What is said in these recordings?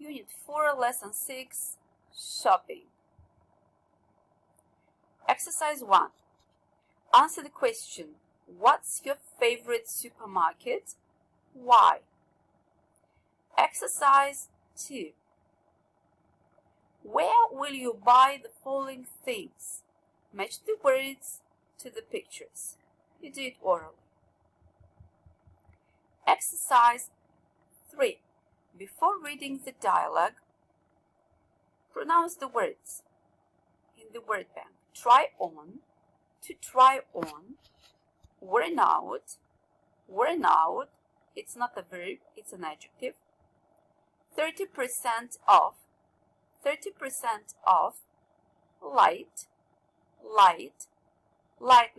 Unit 4, Lesson 6, Shopping. Exercise 1. Answer the question, what's your favorite supermarket? Why? Exercise 2. Where will you buy the following things? Match the words to the pictures. You do it orally. Exercise 3. Before reading the dialogue, pronounce the words in the word bank. Try on, to try on, worn out, it's not a verb, it's an adjective. 30% off, light,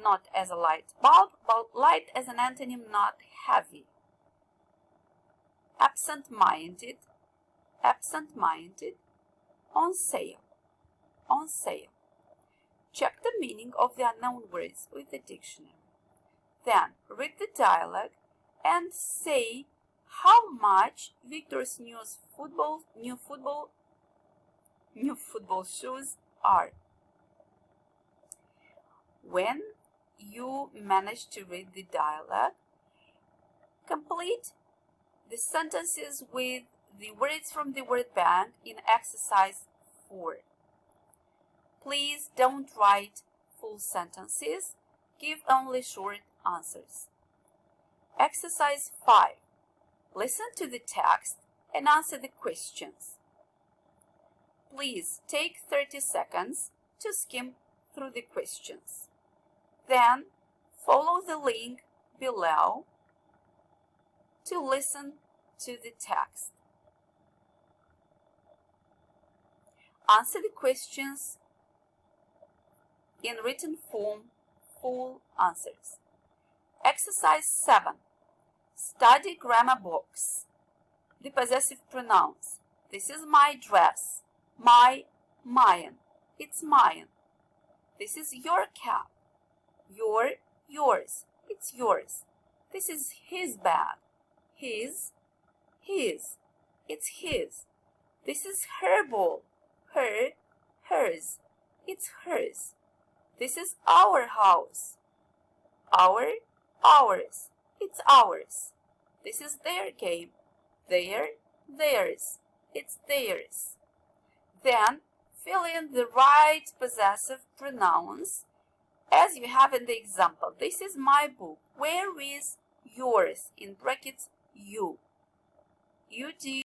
not as a light bulb, but light as an antonym, not heavy. Absent-minded, on sale. Check the meaning of the unknown words with the dictionary. Then read the dialogue and say how much Victor's new football shoes are. When you manage to read the dialogue, complete the sentences with the words from the word bank in exercise 4. Please don't write full sentences, give only short answers. Exercise 5. Listen to the text and answer the questions. Please take 30 seconds to skim through the questions. Then follow the link below to listen to the text. Answer the questions in written form, full answers. Exercise 7. Study grammar box. The possessive pronouns. This is my dress. Mine. It's mine. This is your cap. Yours. It's yours. This is his bag. His. It's his. This is her ball. Hers. It's hers. This is our house. Ours. It's ours. This is their game. Theirs. It's theirs. Then fill in the right possessive pronouns as you have in the example. This is my book. Where is yours? In brackets, you. You do.